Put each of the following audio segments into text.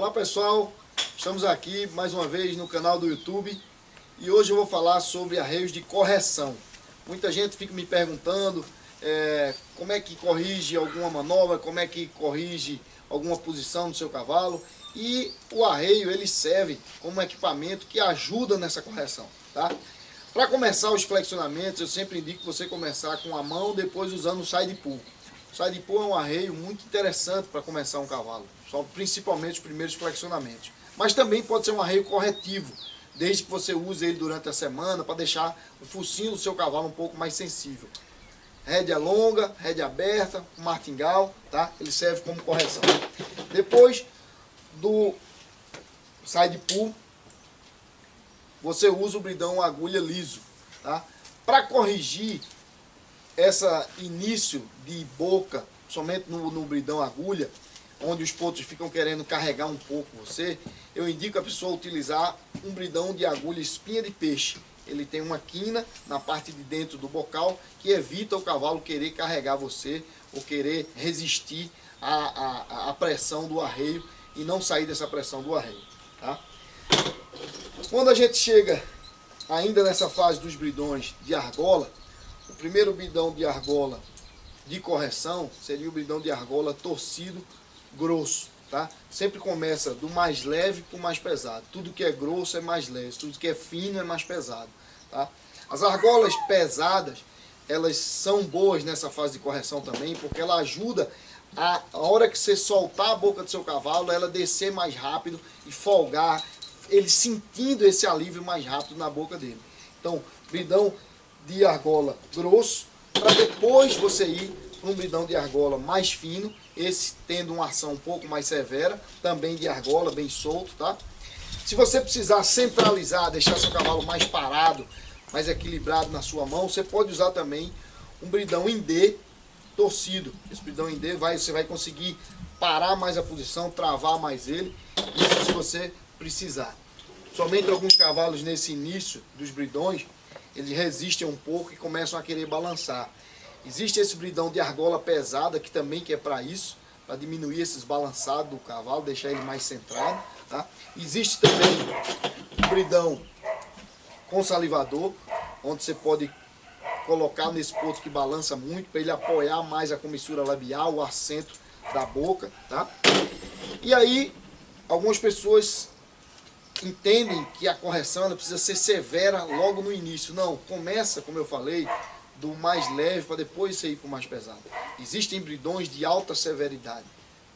Olá pessoal, estamos aqui mais uma vez no canal do YouTube e hoje eu vou falar sobre arreios de correção. Muita gente fica me perguntando como é que corrige alguma manobra, como é que corrige alguma posição do seu cavalo, e o arreio ele serve como equipamento que ajuda nessa correção, tá? Para começar os flexionamentos, eu sempre indico você começar com a mão, depois usando o side pull. O side pull é um arreio muito interessante para começar um cavalo, principalmente os primeiros flexionamentos. Mas também pode ser um arreio corretivo, desde que você use ele durante a semana para deixar o focinho do seu cavalo um pouco mais sensível. Rédea longa, rédea aberta, martingale, tá? Ele serve como correção. Depois do side pull, você usa o bridão agulha liso, tá? Para corrigir esse início de boca, somente no bridão agulha, onde os potros ficam querendo carregar um pouco você, eu indico a pessoa utilizar um bridão de agulha espinha de peixe. Ele tem uma quina na parte de dentro do bocal que evita o cavalo querer carregar você ou querer resistir à pressão do arreio e não sair dessa pressão do arreio, tá? Quando a gente chega ainda nessa fase dos bridões de argola, o primeiro bridão de argola de correção seria o bridão de argola torcido grosso, tá? Sempre começa do mais leve para o mais pesado. Tudo que é grosso é mais leve, tudo que é fino é mais pesado, tá? As argolas pesadas, elas são boas nessa fase de correção também, porque ela ajuda a hora que você soltar a boca do seu cavalo, ela descer mais rápido e folgar, ele sentindo esse alívio mais rápido na boca dele. Então, bridão de argola grosso, para depois você ir para um bridão de argola mais fino, esse tendo uma ação um pouco mais severa, também de argola, bem solto, tá? Se você precisar centralizar, deixar seu cavalo mais parado, mais equilibrado na sua mão, você pode usar também um bridão em D torcido. Esse bridão em D você vai conseguir parar mais a posição, travar mais ele, isso se você precisar. Somente alguns cavalos nesse início dos bridões, eles resistem um pouco e começam a querer balançar. Existe esse bridão de argola pesada, que também é para isso, para diminuir esses balançados do cavalo, deixar ele mais centrado, tá? Existe também o bridão com salivador, onde você pode colocar nesse potro que balança muito, para ele apoiar mais a comissura labial, o assento da boca, tá? E aí, algumas pessoas entendem que a correção ela precisa ser severa logo no início. Não, começa, como eu falei, do mais leve para depois você ir para o mais pesado. Existem bridões de alta severidade,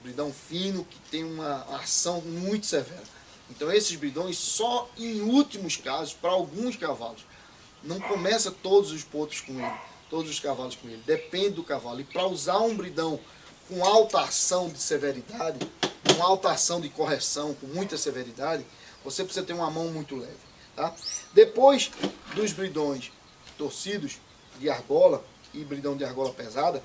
bridão fino que tem uma ação muito severa. Então esses bridões só em últimos casos, para alguns cavalos. Não começa todos os potros com ele, todos os cavalos com ele, depende do cavalo. E para usar um bridão com alta ação de severidade, com alta ação de correção, com muita severidade, você precisa ter uma mão muito leve, tá? Depois dos bridões torcidos de argola e bridão de argola pesada,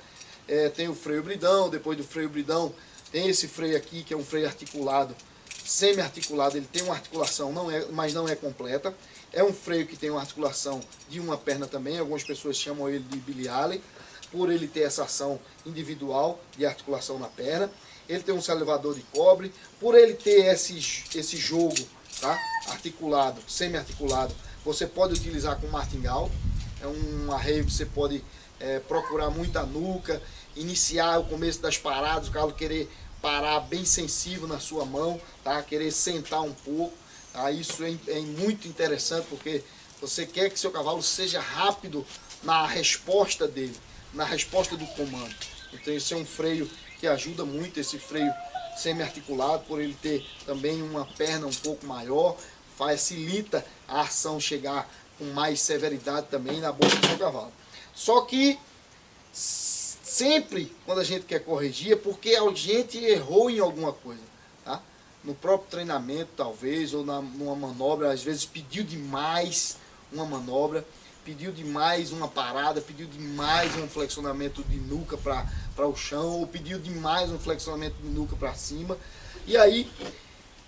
tem o freio bridão. Depois do freio bridão tem esse freio aqui, que é um freio articulado, semi-articulado. Ele tem uma articulação, mas não é completa. É um freio que tem uma articulação de uma perna também. Algumas pessoas chamam ele de Billy Allen, por ele ter essa ação individual de articulação na perna. Ele tem um salivador de cobre, por ele ter esse jogo, tá? Articulado, semi-articulado, você pode utilizar com martingale. É um arreio que você pode procurar muita nuca, iniciar o começo das paradas, o cavalo querer parar bem sensível na sua mão, tá? Querer sentar um pouco, tá? Isso é muito interessante, porque você quer que seu cavalo seja rápido na resposta dele, na resposta do comando. Então esse é um freio que ajuda muito, esse freio semi-articulado, por ele ter também uma perna um pouco maior, facilita a ação chegar com mais severidade também na boca do seu cavalo. Só que sempre quando a gente quer corrigir é porque a gente errou em alguma coisa, tá? No próprio treinamento talvez, ou numa manobra, às vezes pediu demais uma manobra, pediu demais uma parada, pediu demais um flexionamento de nuca para o chão, ou pediu demais um flexionamento de nuca para cima. E aí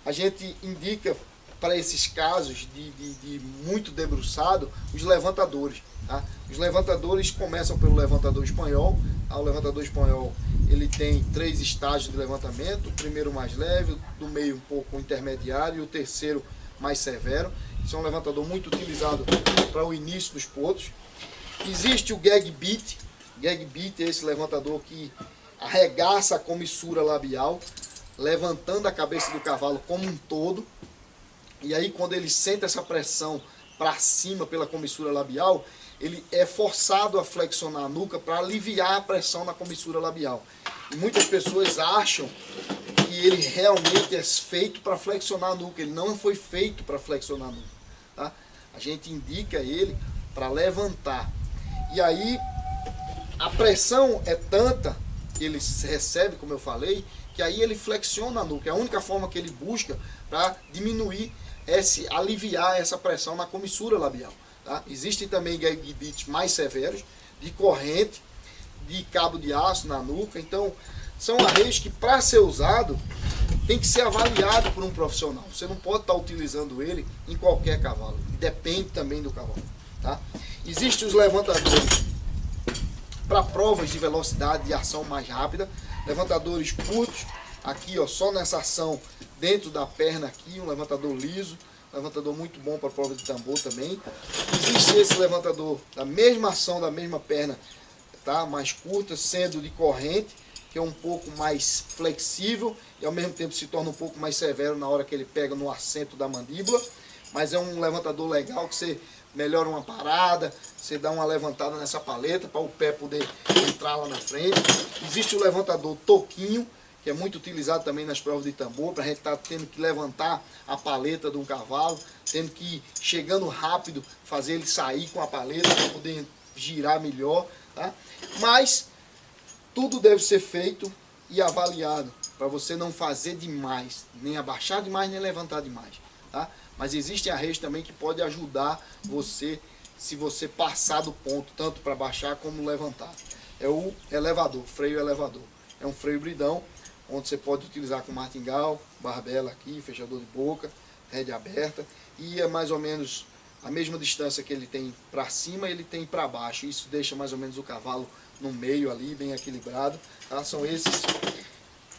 a gente indica para esses casos de muito debruçado, os levantadores. Tá? Os levantadores começam pelo levantador espanhol. Tá? O levantador espanhol ele tem 3 estágios de levantamento, o primeiro mais leve, do meio um pouco intermediário e o terceiro mais severo. Esse é um levantador muito utilizado para o início dos potros. Existe o gag beat. Gag beat é esse levantador que arregaça a comissura labial, levantando a cabeça do cavalo como um todo. E aí quando ele sente essa pressão para cima pela comissura labial, ele é forçado a flexionar a nuca para aliviar a pressão na comissura labial. E muitas pessoas acham que ele realmente é feito para flexionar a nuca. Ele não foi feito para flexionar a nuca. Tá? A gente indica ele para levantar. E aí a pressão é tanta que ele recebe, como eu falei, que aí ele flexiona a nuca. É a única forma que ele busca para diminuir, aliviar essa pressão na comissura labial. Tá? Existem também gag beats mais severos, de corrente, de cabo de aço na nuca. Então, são arreios que, para ser usado, tem que ser avaliado por um profissional. Você não pode estar utilizando ele em qualquer cavalo. Depende também do cavalo. Tá? Existem os levantadores para provas de velocidade e ação mais rápida. Levantadores curtos, aqui ó, só nessa ação dentro da perna aqui, um levantador liso. Levantador muito bom para prova de tambor também. Existe esse levantador da mesma ação, da mesma perna, tá? Mais curta, sendo de corrente, que é um pouco mais flexível e ao mesmo tempo se torna um pouco mais severo na hora que ele pega no assento da mandíbula. Mas é um levantador legal que você melhora uma parada, você dá uma levantada nessa paleta para o pé poder entrar lá na frente. Existe o levantador toquinho, que é muito utilizado também nas provas de tambor, para a gente estar tendo que levantar a paleta de um cavalo, tendo que ir chegando rápido, fazer ele sair com a paleta para poder girar melhor. Tá? Mas tudo deve ser feito e avaliado, para você não fazer demais, nem abaixar demais, nem levantar demais. Tá? Mas existem arreios também que podem ajudar você, se você passar do ponto, tanto para baixar como levantar. É o elevador, freio elevador. É um freio bridão, onde você pode utilizar com martingale, barbela aqui, fechador de boca, rédea aberta, e é mais ou menos a mesma distância que ele tem para cima, ele tem para baixo. Isso deixa mais ou menos o cavalo no meio ali, bem equilibrado. Tá? São esses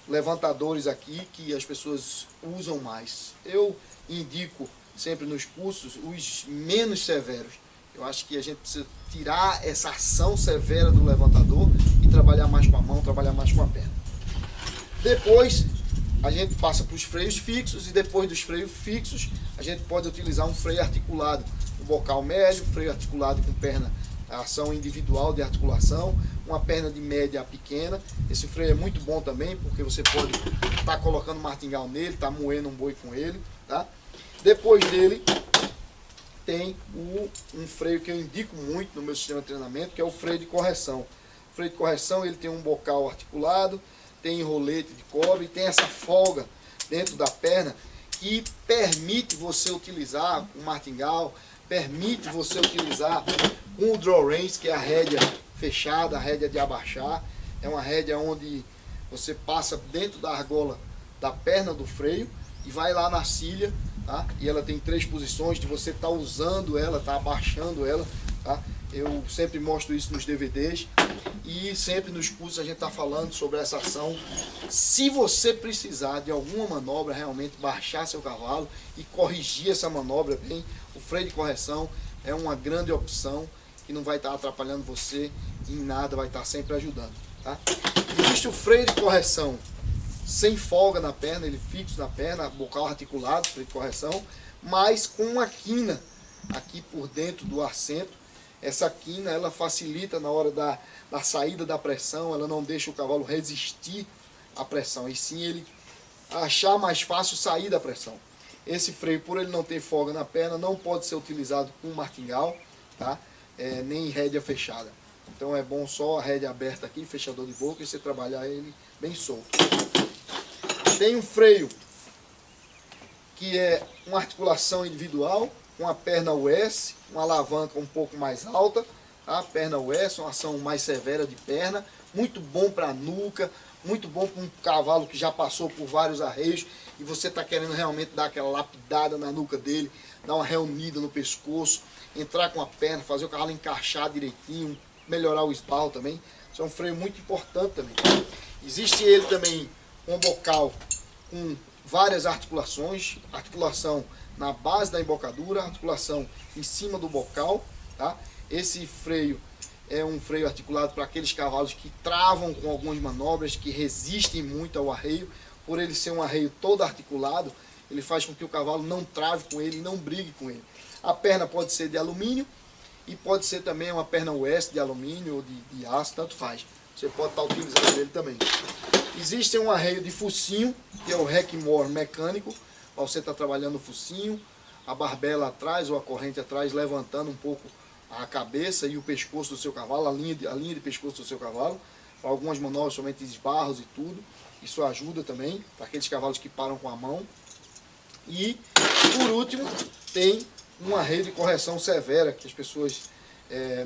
levantadores aqui que as pessoas usam mais. Eu indico sempre nos cursos os menos severos. Eu acho que a gente precisa tirar essa ação severa do levantador e trabalhar mais com a mão, trabalhar mais com a perna. Depois a gente passa para os freios fixos e depois dos freios fixos a gente pode utilizar um freio articulado, um bocal médio, freio articulado com perna, ação individual de articulação, uma perna de média a pequena. Esse freio é muito bom também porque você pode estar colocando martingale nele, estar moendo um boi com ele. Tá? Depois dele tem um freio que eu indico muito no meu sistema de treinamento, que é o freio de correção. O freio de correção ele tem um bocal articulado, tem rolete de cobre, tem essa folga dentro da perna que permite você utilizar o martingale, permite você utilizar com o draw reins, que é a rédea fechada, a rédea de abaixar. É uma rédea onde você passa dentro da argola da perna do freio e vai lá na cilha, tá? E ela tem 3 posições de você estar usando ela, tá abaixando ela, tá? Eu sempre mostro isso nos DVDs e sempre nos cursos a gente está falando sobre essa ação. Se você precisar de alguma manobra, realmente baixar seu cavalo e corrigir essa manobra bem, o freio de correção é uma grande opção que não vai estar atrapalhando você em nada, vai estar sempre ajudando. Tá? Existe o freio de correção sem folga na perna, ele fixo na perna, bocal articulado, freio de correção, mas com uma quina aqui por dentro do assento. Essa quina ela facilita na hora da saída da pressão, ela não deixa o cavalo resistir à pressão, e sim ele achar mais fácil sair da pressão. Esse freio, por ele não ter folga na perna, não pode ser utilizado com martingale, tá? Nem rédea fechada. Então é bom só a rédea aberta aqui, fechador de boca, e você trabalhar ele bem solto. Tem um freio que é uma articulação individual, com a perna US, uma alavanca um pouco mais alta, tá? Perna US, uma ação mais severa de perna, muito bom para a nuca, muito bom para um cavalo que já passou por vários arreios e você está querendo realmente dar aquela lapidada na nuca dele, dar uma reunida no pescoço, entrar com a perna, fazer o cavalo encaixar direitinho, melhorar o esbarro também. Isso é um freio muito importante também. Existe ele também com um bocal com várias articulações, articulação na base da embocadura, articulação em cima do bocal, tá? Esse freio é um freio articulado para aqueles cavalos que travam com algumas manobras, que resistem muito ao arreio. Por ele ser um arreio todo articulado, ele faz com que o cavalo não trave com ele, não brigue com ele. A perna pode ser de alumínio e pode ser também uma perna US de alumínio ou de aço, tanto faz. Você pode estar utilizando ele também. Existe um arreio de focinho, que é o Hekmore mecânico, para você estar trabalhando o focinho, a barbela atrás ou a corrente atrás, levantando um pouco a cabeça e o pescoço do seu cavalo, a linha de pescoço do seu cavalo, para algumas manobras, somente esbarros e tudo. Isso ajuda também, para aqueles cavalos que param com a mão. E, por último, tem um arreio de correção severa, que as pessoas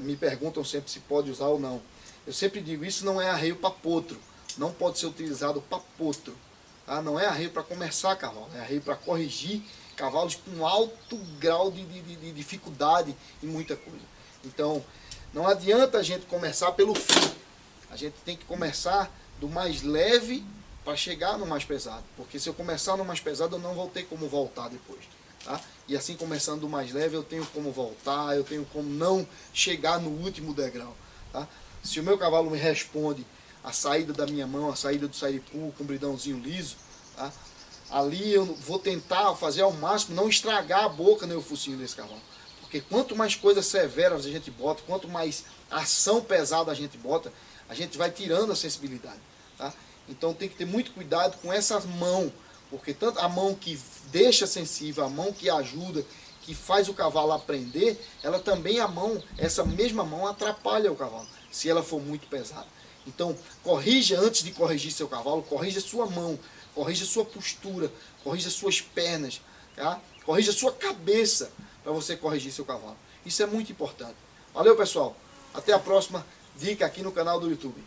me perguntam sempre se pode usar ou não. Eu sempre digo, isso não é arreio para potro, não pode ser utilizado para potro. Tá? Não é arreio para começar cavalo, é arreio para corrigir cavalos com alto grau de dificuldade em muita coisa. Então, não adianta a gente começar pelo fim. A gente tem que começar do mais leve para chegar no mais pesado. Porque se eu começar no mais pesado, eu não vou ter como voltar depois. Tá? E assim, começando do mais leve, eu tenho como voltar, eu tenho como não chegar no último degrau. Tá? Se o meu cavalo me responde a saída da minha mão, a saída do sairipu com um bridãozinho liso, tá? Ali eu vou tentar fazer ao máximo não estragar a boca nem o focinho desse cavalo. Porque quanto mais coisas severas a gente bota, quanto mais ação pesada a gente bota, a gente vai tirando a sensibilidade. Tá? Então tem que ter muito cuidado com essa mão, porque tanto a mão que deixa sensível, a mão que ajuda, que faz o cavalo aprender, ela também, essa mesma mão atrapalha o cavalo, se ela for muito pesada. Então, corrija antes de corrigir seu cavalo, corrija sua mão, corrija sua postura, corrija suas pernas, tá? Corrija sua cabeça para você corrigir seu cavalo. Isso é muito importante. Valeu, pessoal. Até a próxima dica aqui no canal do YouTube.